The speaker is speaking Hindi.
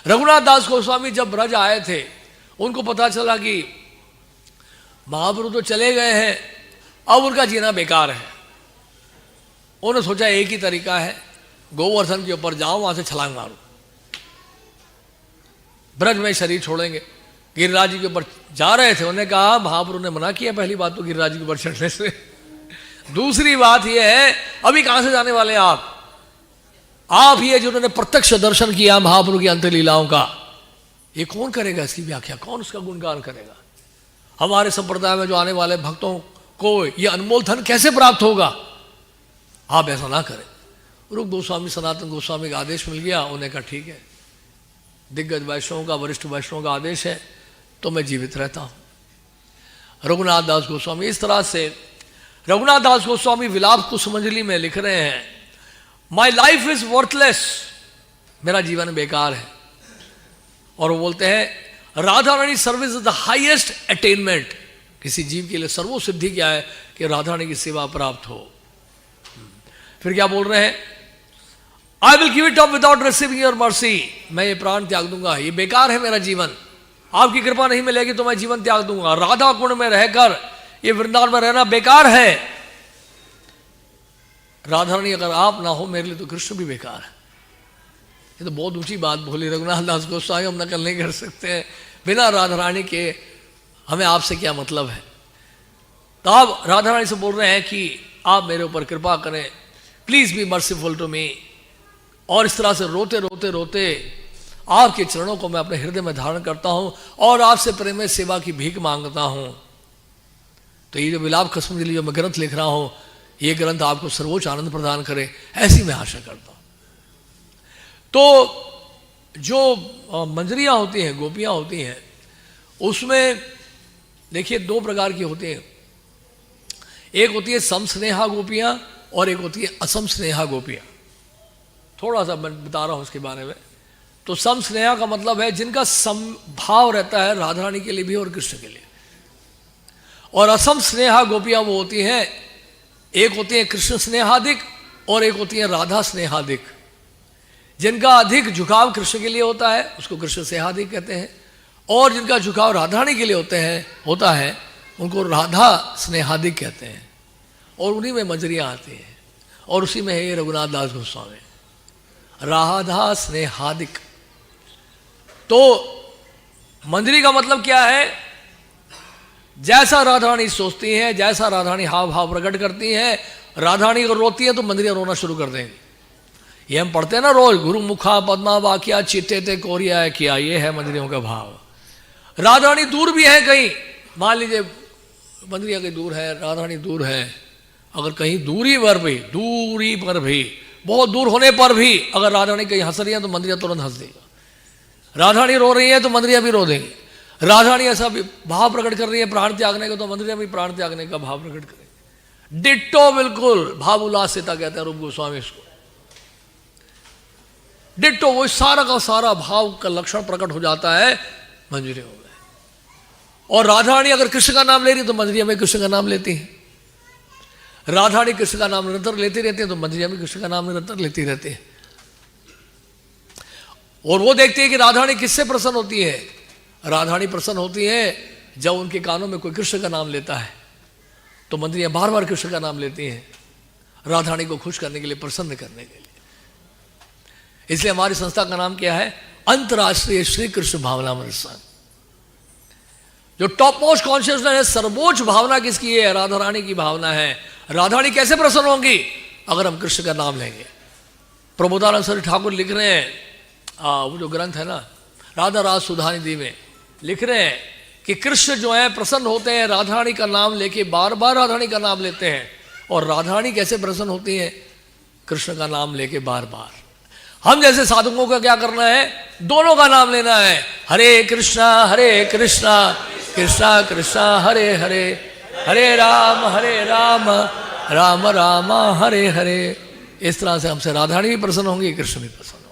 रघुनाथ दास गोस्वामी जब ब्रज आए थे, उनको पता चला कि महाप्रभु तो चले गए हैं, अब उनका जीना बेकार है। उन्होंने सोचा एक ही तरीका है, गोवर्धन के ऊपर जाओ, वहां से छलांग मारो, ब्रज में शरीर छोड़ेंगे। गिरिराज जी के ऊपर जा रहे थे, उन्होंने कहा, महाप्रभु ने मना किया पहली बात तो गिरिराज जी के ऊपर चढ़ने से। दूसरी बात यह है, अभी कहां से जाने वाले आप ही है जिन्होंने प्रत्यक्ष दर्शन किया महाप्रभु की अंत लीलाओं का। ये कौन करेगा इसकी व्याख्या, कौन उसका गुणगान करेगा? हमारे संप्रदाय में जो आने वाले भक्तों को ये अनमोल धन कैसे प्राप्त होगा? आप ऐसा ना करें। रूप गोस्वामी सनातन गोस्वामी का आदेश मिल गया, उन्हें कहा ठीक है, दिग्गज वैष्णवों का, वरिष्ठ वैष्णवों का आदेश है तो मैं जीवित रहता हूं। रघुनाथ दास गोस्वामी इस तरह से, रघुनाथ दास गोस्वामी विलाप कुसुमंजलि में लिख रहे हैं, माई लाइफ इज वर्थलेस, मेरा जीवन बेकार है। और वो बोलते हैं Radha Rani service is the highest attainment, किसी जीव के लिए सर्वोच्च सिद्धि क्या है कि राधा रानी की सेवा प्राप्त हो। फिर क्या बोल रहे हैं, I will give it up without receiving your mercy, मैं ये प्राण त्याग दूंगा, ये बेकार है मेरा जीवन, आपकी कृपा नहीं मिलेगी तो मैं जीवन त्याग दूंगा। राधा कुंड में रहकर ये वृंदावन में रहना बेकार है। राधा रानी अगर आप ना हो मेरे लिए तो कृष्ण भी बेकार है। ये तो बहुत ऊंची बात बोली रघुनाथ दास गोस्वामी, हम नकल नहीं कर सकते हैं। बिना राधा रानी के हमें आपसे क्या मतलब है? तो आप राधा रानी से बोल रहे हैं कि आप मेरे ऊपर कृपा करें, please be merciful to me. और इस तरह से रोते रोते रोते आपके चरणों को मैं अपने हृदय में धारण करता हूं और आपसे प्रेम में सेवा की भीख मांगता हूं। तो ये जो विलाप कुसुमंजलि जो मैं ग्रंथ लिख रहा हूं, ये ग्रंथ आपको सर्वोच्च आनंद प्रदान करे, ऐसी मैं आशा करता हूं। तो जो मंजरियां होती हैं, गोपियां होती हैं, उसमें देखिए दो प्रकार की होती हैं। एक होती है सम स्नेहा गोपियां और एक होती है असम स्नेहा गोपियां। थोड़ा सा मैं बता रहा हूं उसके बारे में। तो सम स्नेहा का मतलब है जिनका समभाव रहता है राधा रानी के लिए भी और कृष्ण के लिए। और असम स्नेहा गोपियां वो होती हैं, एक होती है कृष्ण स्नेहादिक और एक होती है राधा स्नेहादिक। जिनका अधिक झुकाव कृष्ण के लिए होता है उसको कृष्ण स्नेहादिक कहते हैं, और जिनका झुकाव राधा रानी के लिए होता है उनको राधा स्नेहादिक कहते हैं। और उन्हीं में मंजरियां आती हैं, और उसी में है ये रघुनाथ दास गोस्वामी, राधा स्नेहादिक। तो मंजरी का मतलब क्या है? जैसा राधा रानी सोचती हैं, जैसा राधा रानी हाव भाव प्रकट करती हैं, राधा रानी अगर रोती है तो मंजरियां रोना शुरू कर देंगी। ये हम पढ़ते हैं ना रोज, गुरु मुखा पद्मा वाक्या चित्ते ते कोरिया है किया, ये है मंजरियों का भाव। राधा रानी दूर भी है कहीं, मान लीजिए मंजरियां कहीं दूर है, राधा रानी दूर है, अगर कहीं दूरी पर भी बहुत दूर होने पर भी अगर राधा रानी कहीं हंस रही है तो मंजरियां तुरंत हंस देगा। राधा रानी रो रही है तो मंजरियां भी रो देंगी। राधा रानी ऐसा भाव प्रकट कर रही है प्राण त्यागने का तो मंजरियां भी प्राण त्यागने का भाव प्रकट करेंगे। डिट्टो, बिल्कुल भाव उल्लासिता कहते हैं रूप गोस्वामी इसको। डिट्टो, वो सारा का सारा भाव का लक्षण प्रकट हो जाता है मंजरियों में। और राधा रानी अगर कृष्ण का नाम ले रही है तो मंजरियां में कृष्ण का नाम लेती हैं। राधा रानी कृष्ण का नाम निरंतर लेती रहती है तो मंजरियां भी कृष्ण का नाम निरंतर लेती रहती है। और वो देखती है कि राधा रानी किससे प्रसन्न होती है। राधा रानी प्रसन्न होती है जब उनके कानों में कोई कृष्ण का नाम लेता है तो मंजरियां बार बार कृष्ण का नाम लेती हैं, राधा रानी को खुश करने के लिए, प्रसन्न करने के लिए। इसलिए हमारी संस्था का नाम क्या है? अंतरराष्ट्रीय श्री कृष्ण भावनामृत संघ। जो टॉप मोस्ट कॉन्शियसनेस है, सर्वोच्च भावना किसकी है? राधा रानी की भावना है। राधा रानी कैसे प्रसन्न होंगी? अगर हम कृष्ण का नाम लेंगे। प्रबोधानंद सरस्वती ठाकुर लिख रहे हैं, वो जो ग्रंथ है ना राधा रास सुधानिधि में, लिख रहे हैं कि कृष्ण जो है प्रसन्न होते हैं राधा रानी का नाम लेके, बार बार राधा रानी का नाम लेते हैं। और राधा रानी कैसे प्रसन्न होती हैं? कृष्ण का नाम लेके बार बार। हम जैसे साधुओं का क्या करना है? दोनों का नाम लेना है। हरे कृष्णा कृष्णा कृष्णा हरे हरे, हरे राम राम राम हरे हरे। इस तरह से हमसे राधा रानी भी प्रसन्न होंगी, कृष्ण भी प्रसन्न।